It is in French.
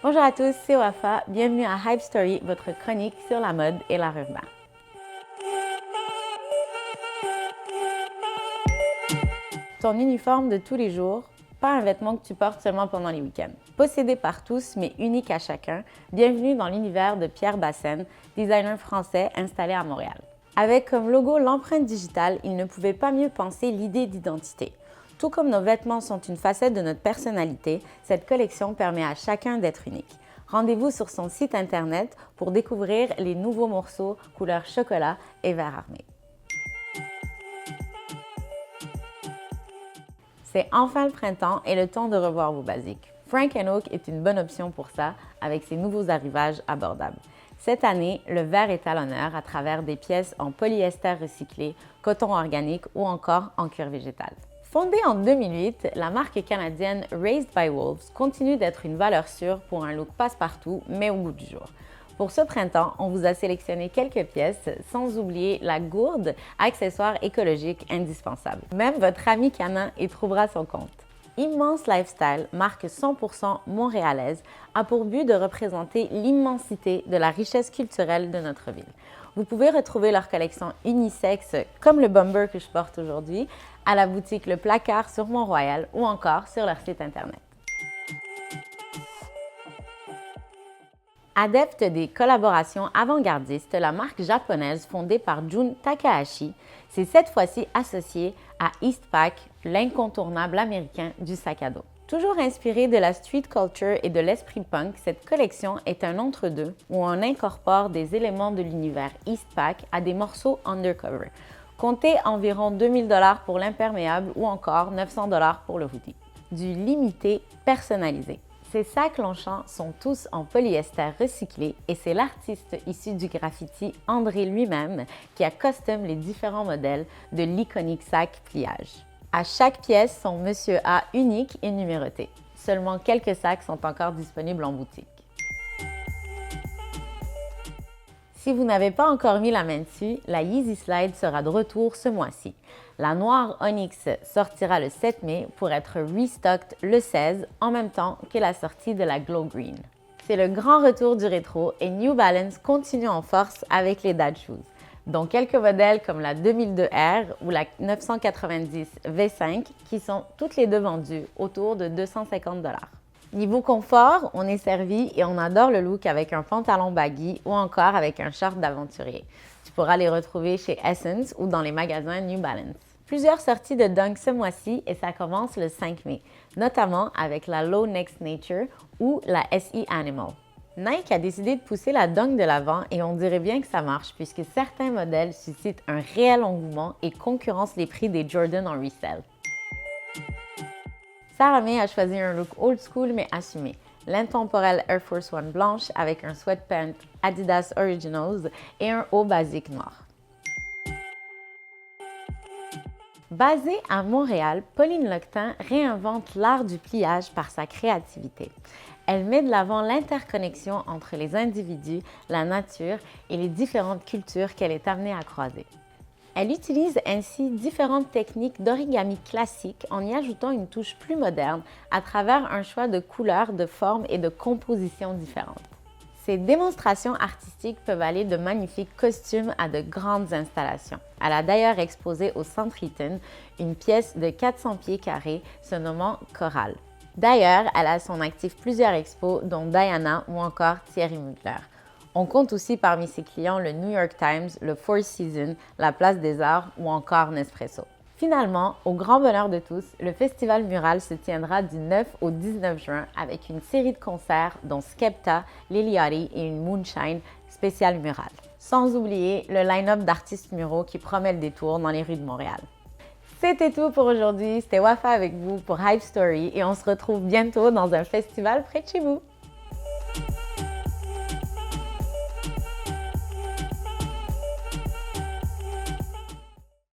Bonjour à tous, c'est Wafa. Bienvenue à Hype Story, votre chronique sur la mode et l'art urbain. Ton uniforme de tous les jours, pas un vêtement que tu portes seulement pendant les week-ends. Possédé par tous, mais unique à chacun, bienvenue dans l'univers de Pierre Bassène, designer français installé à Montréal. Avec comme logo l'empreinte digitale, il ne pouvait pas mieux penser l'idée d'identité. Tout comme nos vêtements sont une facette de notre personnalité, cette collection permet à chacun d'être unique. Rendez-vous sur son site internet pour découvrir les nouveaux morceaux couleur chocolat et vert armé. C'est enfin le printemps et le temps de revoir vos basiques. Frank & Oak est une bonne option pour ça avec ses nouveaux arrivages abordables. Cette année, le vert est à l'honneur à travers des pièces en polyester recyclé, coton organique ou encore en cuir végétal. Fondée en 2008, la marque canadienne Raised by Wolves continue d'être une valeur sûre pour un look passe-partout, mais au goût du jour. Pour ce printemps, on vous a sélectionné quelques pièces, sans oublier la gourde, accessoire écologique indispensable. Même votre ami canin y trouvera son compte. Immense Lifestyle, marque 100% montréalaise, a pour but de représenter l'immensité de la richesse culturelle de notre ville. Vous pouvez retrouver leur collection unisexe, comme le bomber que je porte aujourd'hui, à la boutique Le Placard sur Mont-Royal ou encore sur leur site internet. Adepte des collaborations avant-gardistes, la marque japonaise fondée par Jun Takahashi s'est cette fois-ci associée à Eastpak, l'incontournable américain du sac à dos. Toujours inspirée de la street culture et de l'esprit punk, cette collection est un entre-deux où on incorpore des éléments de l'univers Eastpak à des morceaux undercover. Comptez environ 2000 $ pour l'imperméable ou encore 900 $ pour le hoodie. Du limité personnalisé. Ces sacs Longchamp sont tous en polyester recyclé et c'est l'artiste issu du graffiti André lui-même qui a custom les différents modèles de l'iconique sac pliage. À chaque pièce, son Monsieur A unique et numéroté. Seulement quelques sacs sont encore disponibles en boutique. Si vous n'avez pas encore mis la main dessus, la Yeezy Slide sera de retour ce mois-ci. La noire Onyx sortira le 7 mai pour être restocked le 16 en même temps que la sortie de la Glow Green. C'est le grand retour du rétro et New Balance continue en force avec les dad shoes, dont quelques modèles comme la 2002R ou la 990 V5 qui sont toutes les deux vendues autour de 250 $. Niveau confort, on est servi et on adore le look avec un pantalon baggy ou encore avec un short d'aventurier. Tu pourras les retrouver chez Essence ou dans les magasins New Balance. Plusieurs sorties de Dunk ce mois-ci et ça commence le 5 mai, notamment avec la Low Next Nature ou la SE Animal. Nike a décidé de pousser la Dunk de l'avant et on dirait bien que ça marche puisque certains modèles suscitent un réel engouement et concurrencent les prix des Jordan en resale. Sarah May a choisi un look old school mais assumé. L'intemporelle Air Force One blanche avec un sweatpant Adidas Originals et un haut basique noir. Basée à Montréal, Pauline Loctin réinvente l'art du pliage par sa créativité. Elle met de l'avant l'interconnexion entre les individus, la nature et les différentes cultures qu'elle est amenée à croiser. Elle utilise ainsi différentes techniques d'origami classique en y ajoutant une touche plus moderne à travers un choix de couleurs, de formes et de compositions différentes. Ces démonstrations artistiques peuvent aller de magnifiques costumes à de grandes installations. Elle a d'ailleurs exposé au Centre Eaton une pièce de 400 pieds carrés se nommant Coral. D'ailleurs, elle a à son actif plusieurs expos dont Diana ou encore Thierry Mugler. On compte aussi parmi ses clients le New York Times, le Four Seasons, la Place des Arts ou encore Nespresso. Finalement, au grand bonheur de tous, le Festival Mural se tiendra du 9 au 19 juin avec une série de concerts dont Skepta, Liliari et une Moonshine spéciale Mural. Sans oublier le line-up d'artistes muraux qui promet le détour dans les rues de Montréal. C'était tout pour aujourd'hui, c'était Wafa avec vous pour Hype Story et on se retrouve bientôt dans un festival près de chez vous.